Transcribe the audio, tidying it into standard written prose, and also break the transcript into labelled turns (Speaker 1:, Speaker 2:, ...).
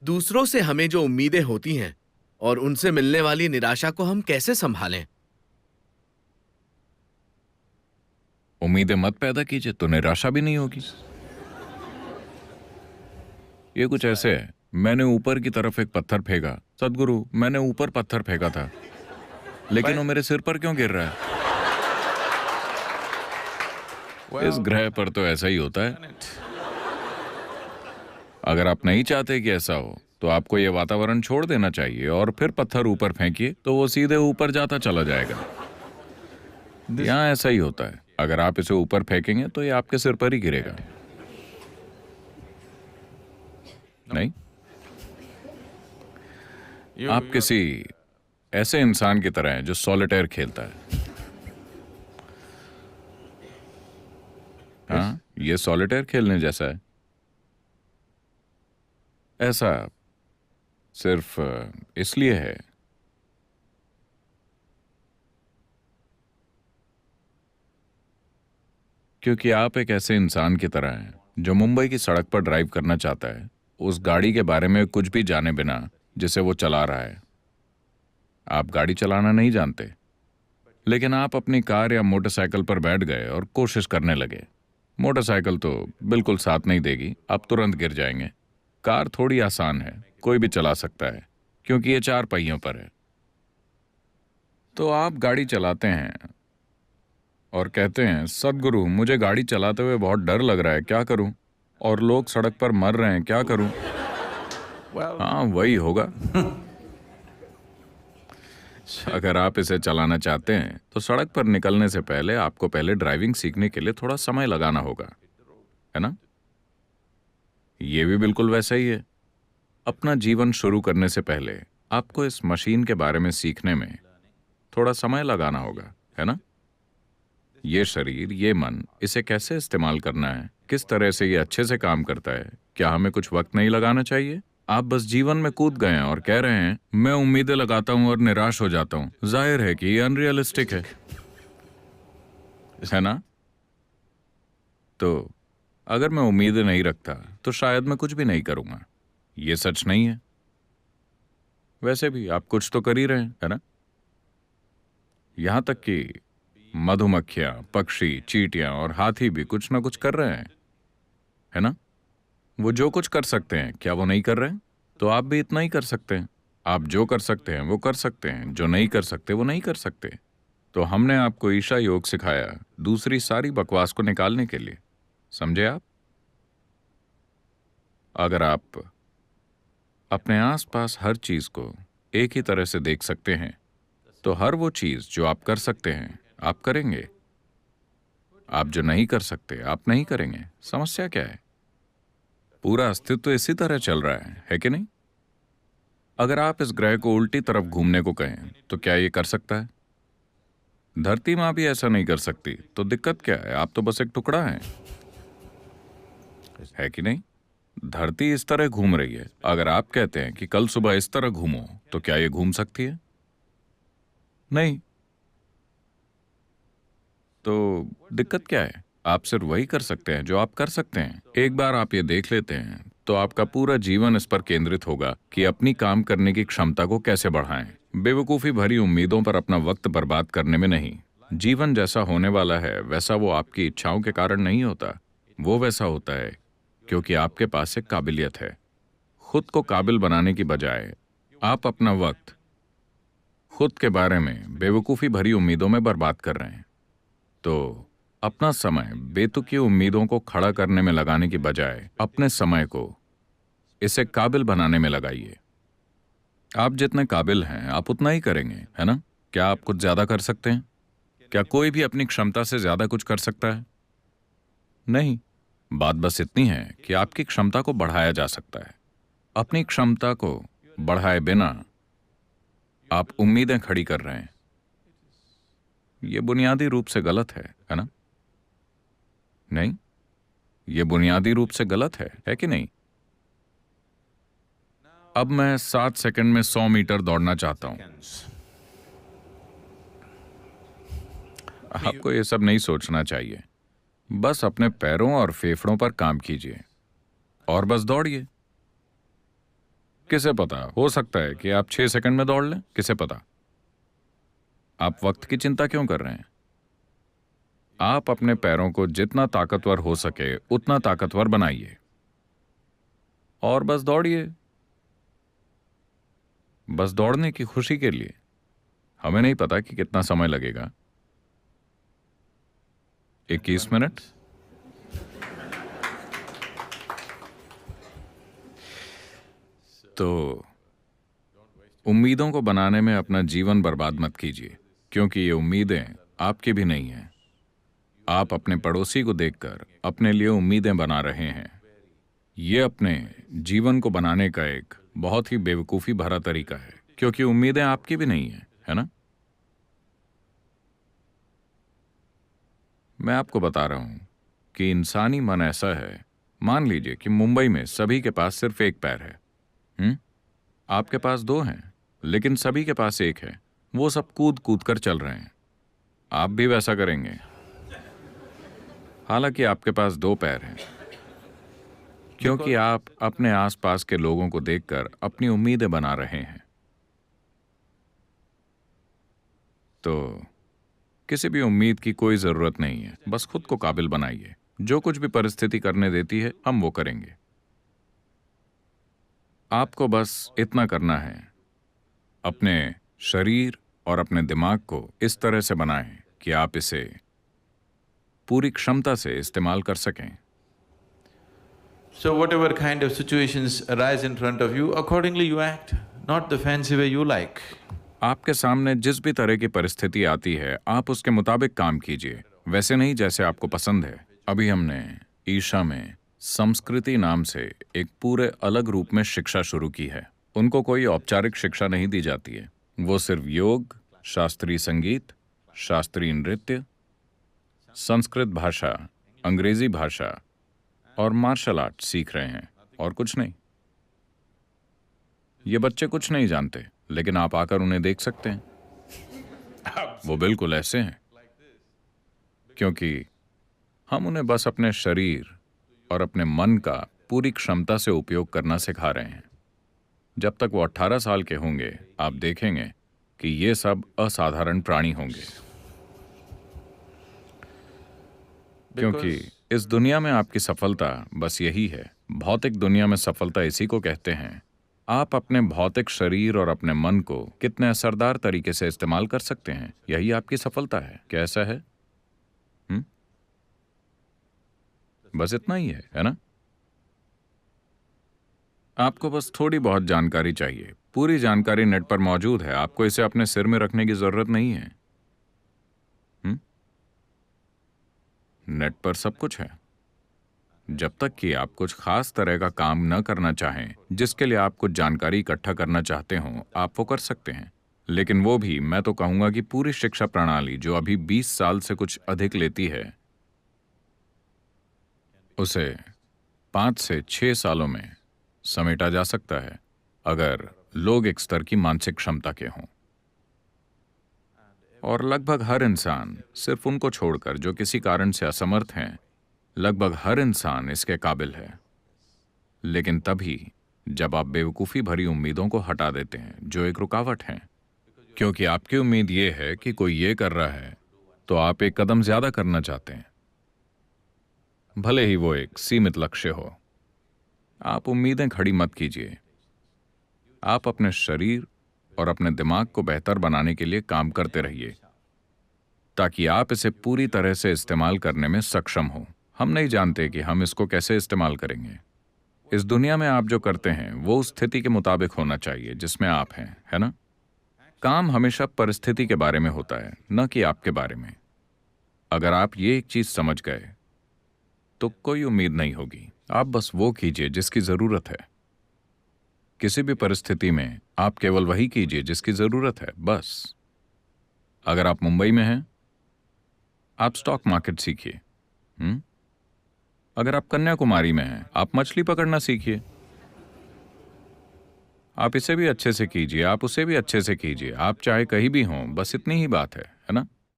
Speaker 1: दूसरों से हमें जो उम्मीदें होती हैं और उनसे मिलने वाली निराशा को हम कैसे संभालें?
Speaker 2: उम्मीदें मत पैदा कीजिए तो निराशा भी नहीं होगी। ये कुछ ऐसे है, मैंने ऊपर की तरफ एक पत्थर फेंका। सदगुरु, मैंने ऊपर पत्थर फेंका था, लेकिन वो मेरे सिर पर क्यों गिर रहा है? इस ग्रह पर तो ऐसा ही होता है। अगर आप नहीं चाहते कि ऐसा हो तो आपको ये वातावरण छोड़ देना चाहिए और फिर पत्थर ऊपर फेंकिए तो वो सीधे ऊपर जाता चला जाएगा। यहाँ ऐसा ही होता है, अगर आप इसे ऊपर फेंकेंगे तो ये आपके सिर पर ही गिरेगा। नहीं, आप किसी ऐसे इंसान की तरह हैं जो सॉलिटेयर खेलता है। हाँ, ये सॉलिटेयर खेलने जैसा है। ऐसा सिर्फ इसलिए है क्योंकि आप एक ऐसे इंसान की तरह हैं जो मुंबई की सड़क पर ड्राइव करना चाहता है, उस गाड़ी के बारे में कुछ भी जाने बिना जिसे वो चला रहा है। आप गाड़ी चलाना नहीं जानते, लेकिन आप अपनी कार या मोटरसाइकिल पर बैठ गए और कोशिश करने लगे। मोटरसाइकिल तो बिल्कुल साथ नहीं देगी, आप तुरंत गिर जाएंगे। कार थोड़ी आसान है, कोई भी चला सकता है क्योंकि ये 4 पहियों पर है। तो आप गाड़ी चलाते हैं और कहते हैं, सदगुरु मुझे गाड़ी चलाते हुए बहुत डर लग रहा है, क्या करूं? और लोग सड़क पर मर रहे हैं, क्या करूं? हाँ, वही होगा। अगर आप इसे चलाना चाहते हैं तो सड़क पर निकलने से पहले आपको पहले ड्राइविंग सीखने के लिए थोड़ा समय लगाना होगा, है ना? ये भी बिल्कुल वैसा ही है। अपना जीवन शुरू करने से पहले आपको इस मशीन के बारे में सीखने में थोड़ा समय लगाना होगा, है ना? ये शरीर, ये मन, इसे कैसे इस्तेमाल करना है, किस तरह से ये अच्छे से काम करता है, क्या हमें कुछ वक्त नहीं लगाना चाहिए? आप बस जीवन में कूद गए हैं और कह रहे हैं, मैं उम्मीदें लगाता हूं और निराश हो जाता हूं। जाहिर है कि ये अनरियलिस्टिक है ना? तो अगर मैं उम्मीदें नहीं रखता तो शायद मैं कुछ भी नहीं करूंगा। ये सच नहीं है। वैसे भी आप कुछ तो कर ही रहे हैं, है ना? यहां तक कि मधुमक्खियां, पक्षी, चींटियां और हाथी भी कुछ ना कुछ कर रहे हैं, है ना? वो जो कुछ कर सकते हैं, क्या वो नहीं कर रहे हैं? तो आप भी इतना ही कर सकते हैं। आप जो कर सकते हैं वो कर सकते हैं, जो नहीं कर सकते वो नहीं कर सकते। तो हमने आपको ईशा योग सिखाया दूसरी सारी बकवास को निकालने के लिए, समझे आप? अगर आप अपने आसपास हर चीज को एक ही तरह से देख सकते हैं तो हर वो चीज जो आप कर सकते हैं आप करेंगे। आप जो नहीं कर सकते आप नहीं करेंगे। समस्या क्या है? पूरा अस्तित्व इसी तरह चल रहा है कि नहीं? अगर आप इस ग्रह को उल्टी तरफ घूमने को कहें तो क्या ये कर सकता है? धरती माँ भी ऐसा नहीं कर सकती, तो दिक्कत क्या है? आप तो बस एक टुकड़ा हैं, है कि नहीं? धरती इस तरह घूम रही है। अगर आप कहते हैं कि कल सुबह इस तरह घूमो तो क्या ये घूम सकती है? नहीं। तो दिक्कत क्या है? आप सिर्फ वही कर सकते हैं जो आप कर सकते हैं। एक बार आप ये देख लेते हैं तो आपका पूरा जीवन इस पर केंद्रित होगा कि अपनी काम करने की क्षमता को कैसे बढ़ाएं। बेवकूफ़ी भरी उम्मीदों पर अपना वक्त बर्बाद करने में नहीं। जीवन जैसा होने वाला है वैसा वो आपकी इच्छाओं के कारण नहीं होता। वो वैसा होता है क्योंकि आपके पास एक काबिलियत है। खुद को काबिल बनाने की बजाय आप अपना वक्त खुद के बारे में बेवकूफ़ी भरी उम्मीदों में बर्बाद कर रहे हैं। तो अपना समय बेतुकी उम्मीदों को खड़ा करने में लगाने की बजाय अपने समय को इसे काबिल बनाने में लगाइए। आप जितने काबिल हैं आप उतना ही करेंगे, है ना? क्या आप कुछ ज्यादा कर सकते हैं? क्या कोई भी अपनी क्षमता से ज्यादा कुछ कर सकता है? नहीं। बात बस इतनी है कि आपकी क्षमता को बढ़ाया जा सकता है। अपनी क्षमता को बढ़ाए बिना आप उम्मीदें खड़ी कर रहे हैं। यह बुनियादी रूप से गलत है ना? नहीं, यह बुनियादी रूप से गलत है कि नहीं? अब मैं 7 सेकंड में 100 मीटर दौड़ना चाहता हूं। आपको यह सब नहीं सोचना चाहिए। बस अपने पैरों और फेफड़ों पर काम कीजिए और बस दौड़िए। किसे पता, हो सकता है कि आप 6 सेकंड में दौड़ लें, किसे पता। आप वक्त की चिंता क्यों कर रहे हैं? आप अपने पैरों को जितना ताकतवर हो सके उतना ताकतवर बनाइए और बस दौड़िए, बस दौड़ने की खुशी के लिए। हमें नहीं पता कि कितना समय लगेगा। 21 मिनट। तो उम्मीदों को बनाने में अपना जीवन बर्बाद मत कीजिए, क्योंकि ये उम्मीदें आपकी भी नहीं हैं। आप अपने पड़ोसी को देखकर अपने लिए उम्मीदें बना रहे हैं। ये अपने जीवन को बनाने का एक बहुत ही बेवकूफ़ी भरा तरीका है, क्योंकि उम्मीदें आपकी भी नहीं हैं, है ना? मैं आपको बता रहा हूं कि इंसानी मन ऐसा है। मान लीजिए कि मुंबई में सभी के पास सिर्फ एक पैर है। आपके पास दो हैं, लेकिन सभी के पास एक है। वो सब कूद कूद कर चल रहे हैं। आप भी वैसा करेंगे, हालांकि आपके पास दो पैर हैं, क्योंकि आप अपने आसपास के लोगों को देखकर अपनी उम्मीदें बना रहे हैं। तो किसी भी उम्मीद की कोई जरूरत नहीं है, बस खुद को काबिल बनाइए। जो कुछ भी परिस्थिति करने देती है हम वो करेंगे। आपको बस इतना करना है, अपने शरीर और अपने दिमाग को इस तरह से बनाएं कि आप इसे पूरी क्षमता से इस्तेमाल कर सकें।
Speaker 3: So whatever kind of situations arise in front of you, accordingly you act, not the fancy way you like.
Speaker 2: आपके सामने जिस भी तरह की परिस्थिति आती है, आप उसके मुताबिक काम कीजिए, वैसे नहीं जैसे आपको पसंद है। अभी हमने ईशा में संस्कृति नाम से एक पूरे अलग रूप में शिक्षा शुरू की है। उनको कोई औपचारिक शिक्षा नहीं दी जाती है। वो सिर्फ योग, शास्त्रीय संगीत, शास्त्रीय नृत्य, संस्कृत भाषा, अंग्रेजी भाषा और मार्शल आर्ट सीख रहे हैं, और कुछ नहीं। ये बच्चे कुछ नहीं जानते, लेकिन आप आकर उन्हें देख सकते हैं। वो बिल्कुल ऐसे हैं, क्योंकि हम उन्हें बस अपने शरीर और अपने मन का पूरी क्षमता से उपयोग करना सिखा रहे हैं। जब तक वो 18 साल के होंगे, आप देखेंगे कि ये सब असाधारण प्राणी होंगे, क्योंकि इस दुनिया में आपकी सफलता बस यही है। भौतिक दुनिया में सफलता इसी को कहते हैं। आप अपने भौतिक शरीर और अपने मन को कितने असरदार तरीके से इस्तेमाल कर सकते हैं, यही आपकी सफलता है। कैसा है? बस इतना ही है ना? आपको बस थोड़ी बहुत जानकारी चाहिए। पूरी जानकारी नेट पर मौजूद है। आपको इसे अपने सिर में रखने की जरूरत नहीं है। नेट पर सब कुछ है। जब तक कि आप कुछ खास तरह का काम न करना चाहें, जिसके लिए आप कुछ जानकारी इकट्ठा करना चाहते हो, आप वो कर सकते हैं। लेकिन वो भी, मैं तो कहूंगा कि पूरी शिक्षा प्रणाली जो अभी 20 साल से कुछ अधिक लेती है, उसे 5 से 6 सालों में समेटा जा सकता है, अगर लोग एक स्तर की मानसिक क्षमता के हों। और लगभग हर इंसान, सिर्फ उनको छोड़कर जो किसी कारण से असमर्थ हैं, लगभग हर इंसान इसके काबिल है। लेकिन तभी जब आप बेवकूफ़ी भरी उम्मीदों को हटा देते हैं जो एक रुकावट हैं, क्योंकि आपकी उम्मीद ये है कि कोई ये कर रहा है तो आप एक कदम ज्यादा करना चाहते हैं, भले ही वो एक सीमित लक्ष्य हो। आप उम्मीदें खड़ी मत कीजिए। आप अपने शरीर और अपने दिमाग को बेहतर बनाने के लिए काम करते रहिए, ताकि आप इसे पूरी तरह से इस्तेमाल करने में सक्षम हो। हम नहीं जानते कि हम इसको कैसे इस्तेमाल करेंगे। इस दुनिया में आप जो करते हैं वो उस स्थिति के मुताबिक होना चाहिए जिसमें आप हैं, है ना? काम हमेशा परिस्थिति के बारे में होता है, न कि आपके बारे में। अगर आप ये एक चीज समझ गए तो कोई उम्मीद नहीं होगी। आप बस वो कीजिए जिसकी जरूरत है। किसी भी परिस्थिति में आप केवल वही कीजिए जिसकी जरूरत है, बस। अगर आप मुंबई में हैं, आप स्टॉक मार्केट सीखिए। अगर आप कन्याकुमारी में हैं, आप मछली पकड़ना सीखिए। आप इसे भी अच्छे से कीजिए, आप उसे भी अच्छे से कीजिए। आप चाहे कहीं भी हों, बस इतनी ही बात है ना?